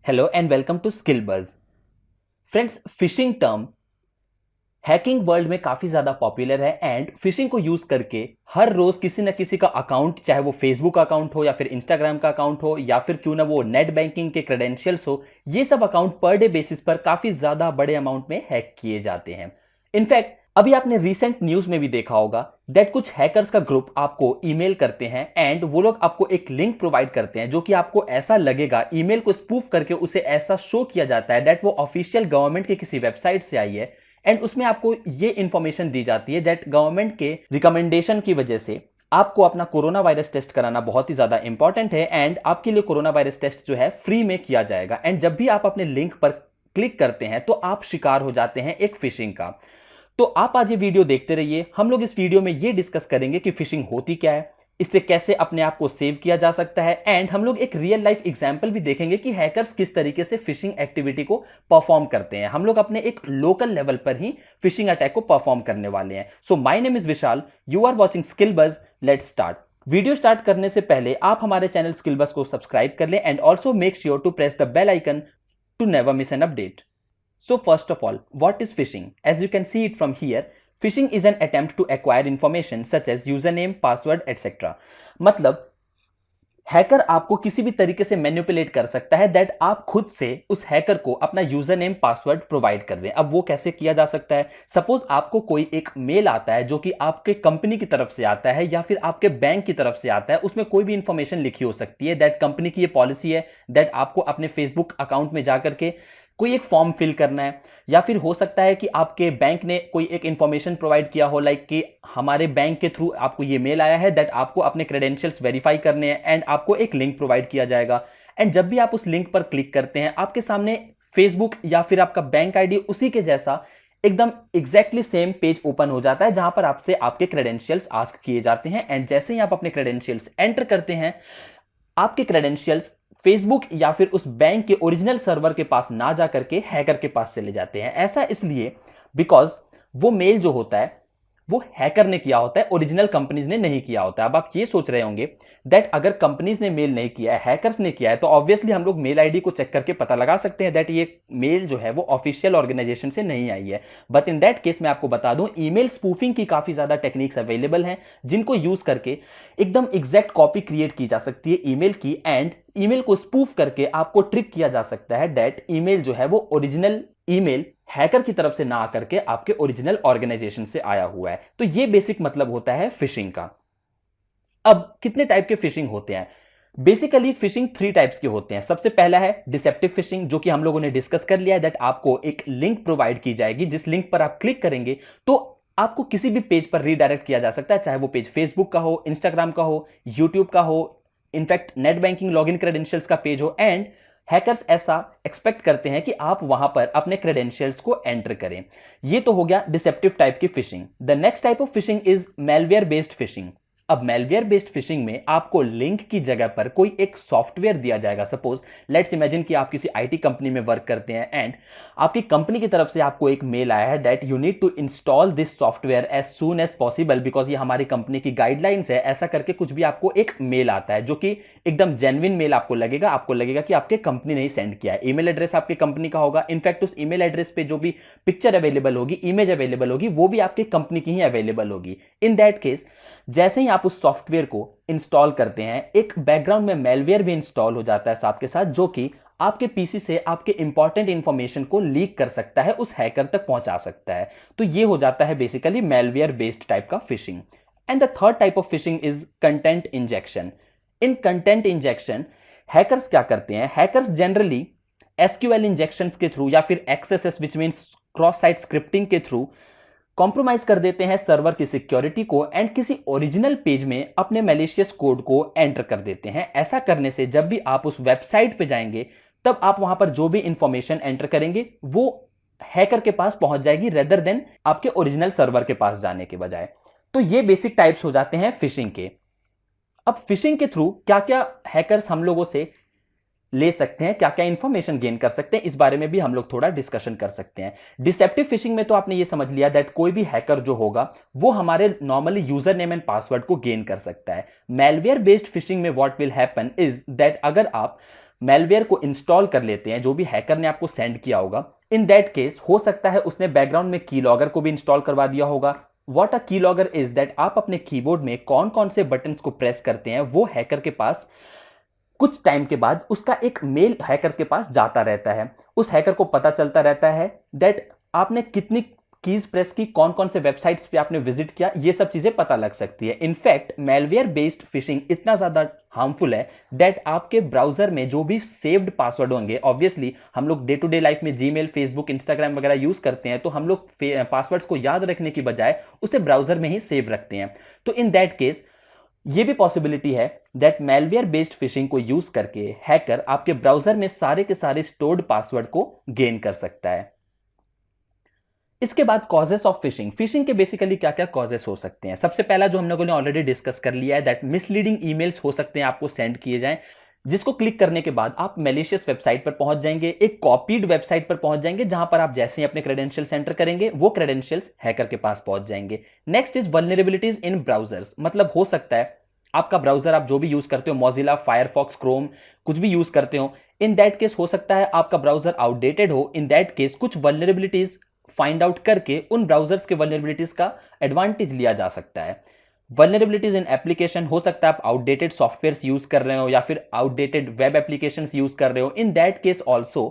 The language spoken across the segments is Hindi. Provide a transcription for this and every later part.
Hello and welcome to skill buzz. Friends, phishing term hacking world में काफी ज्यादा पॉपुलर है एंड फिशिंग को यूज करके हर रोज किसी न किसी का अकाउंट, चाहे वो फेसबुक अकाउंट हो या फिर इंस्टाग्राम का अकाउंट हो या फिर क्यों ना वो नेट बैंकिंग के क्रेडेंशियल्स हो, ये सब अकाउंट पर डे बेसिस पर काफी ज्यादा बड़े अमाउंट में हैक किए जाते हैं। इनफैक्ट अभी आपने रिसेंट न्यूज में भी देखा होगा दैट कुछ हैकर्स का ग्रुप आपको ईमेल करते हैं एंड वो लोग आपको एक लिंक प्रोवाइड करते हैं जो कि आपको ऐसा लगेगा, ईमेल को स्पूफ करके उसे ऐसा शो किया जाता है दैट वो ऑफिशियल गवर्नमेंट के किसी वेबसाइट से आई है एंड उसमें आपको ये इंफॉर्मेशन दी जाती है दैट गवर्नमेंट के रिकमेंडेशन की वजह से आपको अपना कोरोना वायरस टेस्ट कराना बहुत ही ज्यादा इंपॉर्टेंट है एंड आपके लिए कोरोना वायरस टेस्ट जो है फ्री में किया जाएगा। एंड जब भी आप अपने लिंक पर क्लिक करते हैं तो आप शिकार हो जाते हैं एक फिशिंग का। तो आप आज ये वीडियो देखते रहिए। हम लोग इस वीडियो में ये डिस्कस करेंगे कि फिशिंग होती क्या है, इससे कैसे अपने आप को सेव किया जा सकता है एंड हम लोग एक रियल लाइफ एग्जांपल भी देखेंगे कि हैकर्स किस तरीके से फिशिंग एक्टिविटी को परफॉर्म करते हैं। हम लोग अपने एक लोकल लेवल पर ही फिशिंग अटैक को परफॉर्म करने वाले हैं। So my name is Vishal, you are watching skill buzz. Let's start. Video start करने से पहले आप हमारे चैनल स्किल बज़ को सब्सक्राइब कर लें and also make sure to press the bell icon to never miss an update. So first of all, what is phishing? As you can see it from here, phishing is an attempt to acquire information such as username, password, etc. मतलब हैकर आपको किसी भी तरीके से मैनिपुलेट कर सकता है दैट आप खुद से उस हैकर को अपना यूजर नेम पासवर्ड प्रोवाइड कर दें। अब वो कैसे किया जा सकता है? सपोज आपको कोई एक मेल आता है जो कि आपके कंपनी की तरफ से आता है या फिर आपके बैंक की तरफ से आता है, उसमें कोई भी इंफॉर्मेशन लिखी हो सकती है दैट कंपनी की ये पॉलिसी है दैट आपको अपने फेसबुक अकाउंट में जाकर के कोई एक फॉर्म फिल करना है, या फिर हो सकता है कि आपके बैंक ने कोई एक इंफॉर्मेशन प्रोवाइड किया हो लाइक कि हमारे बैंक के थ्रू आपको ये मेल आया है दैट आपको अपने क्रेडेंशियल्स वेरीफाई करने हैं एंड आपको एक लिंक प्रोवाइड किया जाएगा। एंड जब भी आप उस लिंक पर क्लिक करते हैं आपके सामने फेसबुक या फिर आपका बैंक आईडी उसी के जैसा एकदम एग्जैक्टली सेम पेज ओपन हो जाता है जहां पर आपसे आपके क्रेडेंशियल्स आस्क किए जाते हैं एंड जैसे ही आप अपने क्रेडेंशियल्स एंटर करते हैं आपके क्रेडेंशियल्स फेसबुक या फिर उस बैंक के ओरिजिनल सर्वर के पास ना जाकर के हैकर के पास चले जाते हैं। ऐसा इसलिए बिकॉज वो मेल जो होता है वो हैकर ने किया होता है, ओरिजिनल कंपनीज ने नहीं किया होता है। अब आप ये सोच रहे होंगे दैट अगर कंपनीज ने मेल नहीं किया है, हैकर्स ने किया है, तो ऑब्वियसली हम लोग मेल आईडी को चेक करके पता लगा सकते हैं दैट ये मेल जो है वो ऑफिशियल ऑर्गेनाइजेशन से नहीं आई है। बट इन दैट केस मैं आपको बता दूं ईमेल स्पूफिंग की काफी ज्यादा टेक्निक्स अवेलेबल हैं जिनको यूज करके एकदम एग्जैक्ट कॉपी क्रिएट की जा सकती है ईमेल की एंड ईमेल को स्पूफ करके आपको ट्रिक किया जा सकता है दैट ईमेल जो है वो ओरिजिनल ईमेल हैकर की तरफ से ना आकर के आपके ओरिजिनल ऑर्गेनाइजेशन से आया हुआ है। तो ये बेसिक मतलब होता है फिशिंग का। अब कितने टाइप के फिशिंग होते हैं? बेसिकली फिशिंग 3 टाइप्स के होते हैं। सबसे पहला है डिसेप्टिव फिशिंग, जो कि हम लोगों ने डिस्कस कर लिया है दैट आपको एक लिंक प्रोवाइड की जाएगी, जिस लिंक पर आप क्लिक करेंगे तो आपको किसी भी पेज पर रीडायरेक्ट किया जा सकता है, चाहे वो पेज फेसबुक का हो, इंस्टाग्राम का हो, यूट्यूब का हो, in fact net banking login credentials का पेज हो। एंड हैकर्स ऐसा एक्सपेक्ट करते हैं कि आप वहां पर अपने क्रेडेंशियल्स को एंटर करें। ये तो हो गया डिसेप्टिव टाइप की fishing. The next type of fishing is malware based fishing. अब मेलवेयर बेस्ड फिशिंग में आपको लिंक की जगह पर कोई एक सॉफ्टवेयर दिया जाएगा। सपोज लेट्स इमेजिन कि आप किसी आईटी कंपनी में वर्क करते हैं एंड आपकी कंपनी की तरफ से आपको एक मेल आया है that you need to install this software as soon as possible because ये हमारी कंपनी की गाइडलाइंस है। ऐसा करके कुछ भी आपको एक मेल आता है जो कि एकदम जेन्युइन मेल आपको लगेगा कि आपके कंपनी ने ही सेंड किया है। ईमेल एड्रेस आपकी कंपनी का होगा, इनफैक्ट उस ईमेल एड्रेस पे जो भी पिक्चर अवेलेबल होगी, इमेज अवेलेबल होगी, वो भी आपकी कंपनी की ही अवेलेबल होगी। इन दैट केस जैसे ही आप उस सॉफ्टवेयर को इंस्टॉल करते हैं एक बैकग्राउंड में मेलवेयर भी इंस्टॉल हो जाता है साथ के साथ, जो कि आपके पीसी से आपके इंपॉर्टेंट इंफॉर्मेशन को लीक कर सकता है, उस हैकर तक पहुंचा सकता है। तो ये हो जाता है बेसिकली मेलवेयर बेस्ड टाइप का fishing. And the third type of fishing is content injection. In content injection hackers क्या करते हैं? हैकर्स जनरली एसक्यूएल इंजेक्शंस के थ्रू या फिर XSS which means cross site scripting के थ्रू कॉम्प्रोमाइज कर देते हैं सर्वर की सिक्योरिटी को एंड किसी ओरिजिनल पेज में अपने मैलिशियस कोड को एंटर कर देते हैं। ऐसा करने से जब भी आप उस वेबसाइट पे जाएंगे तब आप वहां पर जो भी इंफॉर्मेशन एंटर करेंगे वो हैकर के पास पहुंच जाएगी रेदर देन आपके ओरिजिनल सर्वर के पास जाने के बजाय। तो ये बेसिक टाइप्स हो जाते हैं फिशिंग के। अब फिशिंग के थ्रू क्या क्या हैकर्स हम लोगों से ले सकते हैं, क्या क्या इंफॉर्मेशन गेन कर सकते हैं, इस बारे में भी हम लोग थोड़ा डिस्कशन कर सकते हैं। डिसेप्टिव फिशिंग में तो आपने ये समझ लिया दैट कोई भी हैकर जो होगा वो हमारे normally user name and password को गेन कर सकता है। मेलवेयर बेस्ड फिशिंग में what will happen is that अगर आप मेलवेयर को इंस्टॉल कर लेते हैं, जो भी हैकर ने आपको सेंड किया होगा, इन दैट केस हो सकता है उसने बैकग्राउंड में कीलॉगर को भी इंस्टॉल करवा दिया होगा। What a keylogger is that, आप अपने कीबोर्ड में कौन कौन से बटन्स को प्रेस करते हैं वो हैकर के पास कुछ टाइम के बाद उसका एक मेल हैकर के पास जाता रहता है। उस हैकर को पता चलता रहता है दैट आपने कितनी कीज प्रेस की, कौन कौन से वेबसाइट्स पे आपने विजिट किया, ये सब चीजें पता लग सकती है। इनफैक्ट मेलवेयर बेस्ड फिशिंग इतना ज्यादा हार्मफुल है दैट आपके ब्राउजर में जो भी सेव्ड पासवर्ड होंगे, ऑब्वियसली हम लोग डे टू डे लाइफ में जीमेल, फेसबुक, इंस्टाग्राम वगैरह यूज करते हैं, तो हम लोग पासवर्ड्स को याद रखने की बजाय उसे ब्राउजर में ही सेव रखते हैं। तो इन दैट केस ये भी पॉसिबिलिटी है दैट मेलवेयर बेस्ड फिशिंग को यूज करके हैकर आपके ब्राउजर में सारे के सारे स्टोर्ड पासवर्ड को गेन कर सकता है। इसके बाद कॉजेस ऑफ फिशिंग। फिशिंग के बेसिकली क्या क्या कॉजेस हो सकते हैं? सबसे पहला जो हम लोगों ने ऑलरेडी डिस्कस कर लिया है दैट मिसलीडिंग ईमेल्स हो सकते हैं आपको सेंड किए जाएं, जिसको क्लिक करने के बाद आप मैलिशियस वेबसाइट पर पहुंच जाएंगे, एक कॉपीड वेबसाइट पर पहुंच जाएंगे, जहां पर आप जैसे ही अपने क्रेडेंशियल एंटर करेंगे वो क्रेडेंशियल्स हैकर के पास पहुंच जाएंगे। Next is vulnerabilities in browsers. मतलब हो सकता है आपका ब्राउजर आप जो भी यूज करते हो, मोजिला, फायरफॉक्स, क्रोम, कुछ भी यूज करते हो, इन दैट केस हो सकता है आपका ब्राउजर आउटडेटेड हो। इन दैट केस कुछ वल्नरेबिलिटीज फाइंड आउट करके उन ब्राउजर्स के वल्नरेबिलिटीज का एडवांटेज लिया जा सकता है। वल्नरेबिलिटीज इन एप्लीकेशन, हो सकता है आप आउटडेटेड सॉफ्टवेयर यूज कर रहे हो या फिर आउटडेटेड वेब एप्लीकेशन यूज कर रहे हो। In that case also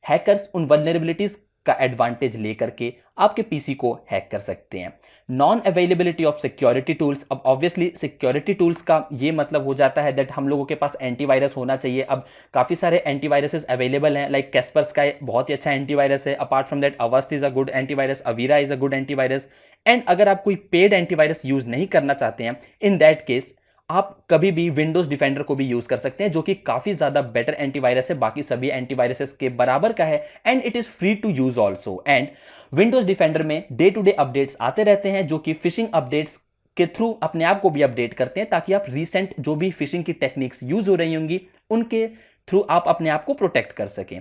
hackers उन वल्नरेबिलिटीज का एडवांटेज लेकर के आपके पीसी को हैक कर सकते हैं। Non availability of security tools. अब ऑब्वियसली सिक्योरिटी टूल्स का ये मतलब हो जाता है दैट हम लोगों के पास एंटीवायरस होना चाहिए। अब काफी सारे एंटीवायरसेस अवेलेबल हैं, लाइक कैस्पर्स बहुत ही अच्छा एंटीवायरस है। Apart from that Avast is a good antivirus, Avira is a good antivirus. And अगर आप कोई पेड एंटीवायरस यूज नहीं करना चाहते हैं, इन दैट केस आप कभी भी विंडोज डिफेंडर को भी यूज कर सकते हैं, जो कि काफी ज्यादा बेटर एंटीवायरस है, बाकी सभी एंटीवायरसेस के बराबर का है, and it is free to use also. And Windows defender में डे टू डे अपडेट्स आते रहते हैं, जो कि फिशिंग अपडेट्स के थ्रू अपने आप को भी अपडेट करते हैं, ताकि आप रिसेंट जो भी फिशिंग की टेक्निक्स यूज हो रही होंगी उनके थ्रू आप अपने आप को प्रोटेक्ट कर सकें।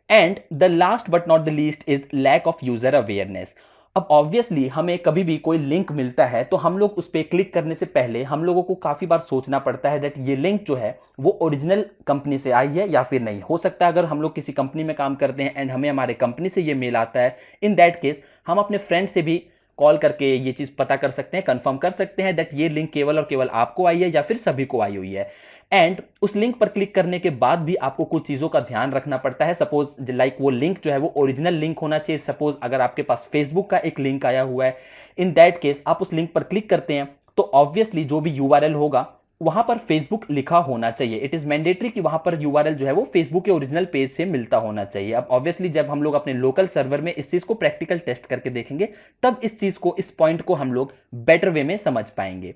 And the last but not the least is lack of user awareness. अब ऑब्वियसली हमें कभी भी कोई लिंक मिलता है तो हम लोग उस पर क्लिक करने से पहले हम लोगों को काफी बार सोचना पड़ता है दैट ये लिंक जो है वो ओरिजिनल कंपनी से आई है या फिर नहीं। हो सकता है अगर हम लोग किसी कंपनी में काम करते हैं एंड हमें हमारे कंपनी से ये मेल आता है, इन दैट केस हम अपने फ्रेंड से भी कॉल करके ये चीज पता कर सकते हैं, कंफर्म कर सकते हैं दैट ये लिंक केवल और केवल आपको आई है या फिर सभी को आई हुई है। एंड उस लिंक पर क्लिक करने के बाद भी आपको कुछ चीजों का ध्यान रखना पड़ता है। सपोज लाइक वो लिंक जो है वो ओरिजिनल लिंक होना चाहिए। सपोज अगर आपके पास फेसबुक का एक लिंक आया हुआ है, इन दैट केस आप उस लिंक पर क्लिक करते हैं तो ऑब्वियसली जो भी यूआरएल होगा वहां पर फेसबुक लिखा होना चाहिए। इट इज मैंडेटरी कि वहां पर यूआरएल जो है वो फेसबुक के ओरिजिनल पेज से मिलता होना चाहिए। अब ऑब्वियसली जब हम लोग अपने लोकल सर्वर में इस चीज को प्रैक्टिकल टेस्ट करके देखेंगे तब इस चीज को, इस पॉइंट को हम लोग बेटर वे में समझ पाएंगे।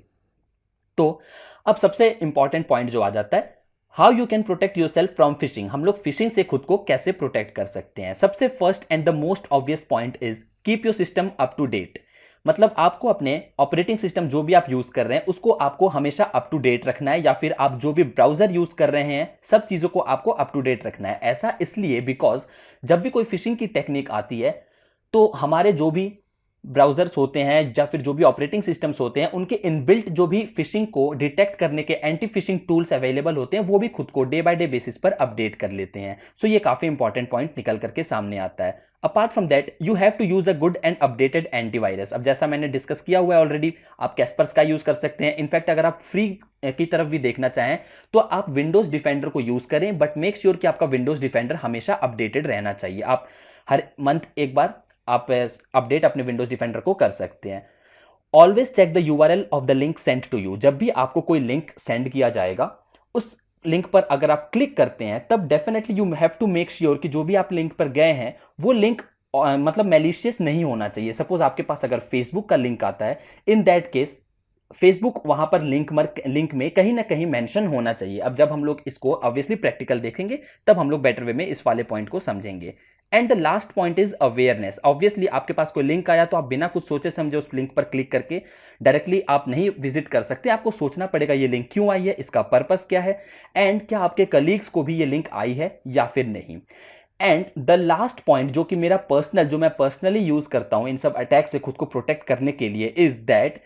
तो अब सबसे इंपॉर्टेंट पॉइंट जो आ जाता है, how you can protect your self from fishing. हम लोग फिशिंग से खुद को कैसे प्रोटेक्ट कर सकते हैं? सबसे first and the most obvious point is keep your system up to date. मतलब आपको अपने ऑपरेटिंग सिस्टम जो भी आप यूज कर रहे हैं उसको आपको हमेशा अप टू डेट रखना है, या फिर आप जो भी ब्राउजर यूज कर रहे हैं सब चीजों को आपको अप टू डेट रखना है। ऐसा इसलिए बिकॉज जब भी कोई फिशिंग की टेक्निक आती है तो हमारे जो भी ब्राउजर्स होते हैं या फिर जो भी ऑपरेटिंग सिस्टम्स होते हैं उनके इनबिल्ट जो भी फिशिंग को डिटेक्ट करने के एंटी फिशिंग टूल्स अवेलेबल होते हैं वो भी खुद को डे बाय डे बेसिस पर अपडेट कर लेते हैं। सो ये काफी इंपॉर्टेंट पॉइंट निकल करके सामने आता है। Apart from that you have to use a good and updated antivirus. अब जैसा मैंने डिस्कस किया हुआ है ऑलरेडी, आप कैस्पर्स का यूज कर सकते हैं। इनफैक्ट अगर आप फ्री की तरफ भी देखना चाहें तो आप विंडोज डिफेंडर को यूज करें, बट मेक श्योर कि आपका विंडोज डिफेंडर हमेशा अपडेटेड रहना चाहिए। आप हर मंथ एक बार आप अपडेट अपने विंडोज डिफेंडर को कर सकते हैं। Always check the URL of the link send to you. जब भी आपको कोई लिंक सेंड किया जाएगा उस लिंक पर अगर आप क्लिक करते हैं तब definitely you have to make sure कि जो भी आप लिंक पर गए हैं वो लिंक मतलब मैलिशियस नहीं होना चाहिए। सपोज आपके पास अगर फेसबुक का लिंक आता है, इन दैट केस फेसबुक वहां पर लिंक में कहीं ना कहीं मेंशन होना चाहिए। अब जब हम लोग इसको ऑब्वियसली प्रैक्टिकल देखेंगे तब हम लोग बेटर वे में इस वाले पॉइंट को समझेंगे। And the last point is awareness. Obviously आपके पास कोई लिंक आया तो आप बिना कुछ सोचे समझे उस लिंक पर क्लिक करके डायरेक्टली आप नहीं विजिट कर सकते। आपको सोचना पड़ेगा ये लिंक क्यों आई है, इसका पर्पस क्या है, एंड क्या आपके कलीग्स को भी ये लिंक आई है या फिर नहीं। एंड द लास्ट पॉइंट जो कि मेरा पर्सनल, जो मैं पर्सनली यूज करता हूं इन सब अटैक से खुद को प्रोटेक्ट करने के लिए, इज दैट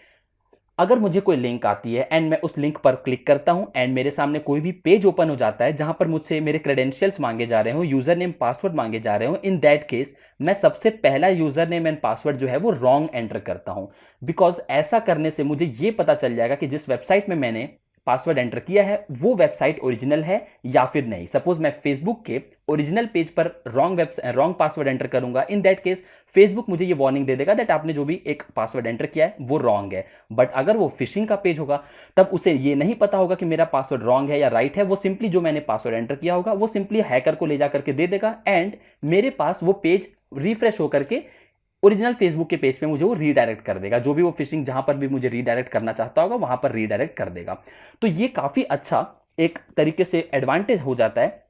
अगर मुझे कोई लिंक आती है एंड मैं उस लिंक पर क्लिक करता हूं एंड मेरे सामने कोई भी पेज ओपन हो जाता है जहां पर मुझसे मेरे क्रेडेंशियल्स मांगे जा रहे हो, यूजर नेम पासवर्ड मांगे जा रहे हो, इन दैट केस मैं सबसे पहला यूजर नेम एंड पासवर्ड जो है वो रॉन्ग एंटर करता हूं। बिकॉज ऐसा करने से मुझे ये पता चल जाएगा कि जिस वेबसाइट में मैंने पासवर्ड एंटर किया है वो वेबसाइट ओरिजिनल है या फिर नहीं। सपोज मैं फेसबुक के ओरिजिनल पेज पर रॉन्ग पासवर्ड एंटर करूंगा, इन दैट केस फेसबुक मुझे ये वार्निंग दे देगा दैट आपने जो भी एक पासवर्ड एंटर किया है वो रॉन्ग है। बट अगर वो फिशिंग का पेज होगा तब उसे ये नहीं पता होगा कि मेरा पासवर्ड रॉन्ग है या राइट है। वो सिंपली जो मैंने पासवर्ड एंटर किया होगा वो सिंपली हैकर को ले जाकर के दे देगा एंड मेरे पास वो पेज रिफ्रेश होकर के ओरिजिनल फेसबुक के पेज पे मुझे वो रीडायरेक्ट कर देगा। जो भी वो फिशिंग जहां पर भी मुझे रीडायरेक्ट करना चाहता होगा वहां पर रीडायरेक्ट कर देगा। तो ये काफी अच्छा एक तरीके से एडवांटेज हो जाता है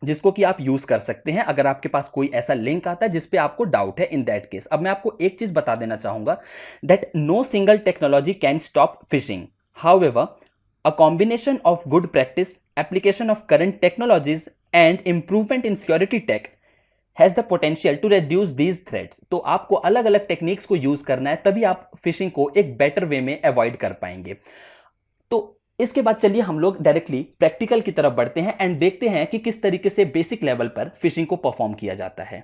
जिसको कि आप यूज कर सकते हैं अगर आपके पास कोई ऐसा लिंक आता है जिसपे आपको डाउट है। इन दैट केस अब मैं आपको एक चीज बता देना चाहूंगा that no single technology can stop phishing, however a combination of good practice, application of current technologies and improvement in security tech has the potential to reduce these threats। तो आपको अलग अलग टेक्निक्स को यूज करना है तभी आप फिशिंग को एक बेटर वे में अवॉइड कर पाएंगे। तो इसके बाद चलिए हम लोग डायरेक्टली प्रैक्टिकल की तरफ बढ़ते हैं एंड देखते हैं कि किस तरीके से बेसिक लेवल पर फिशिंग को परफॉर्म किया जाता है।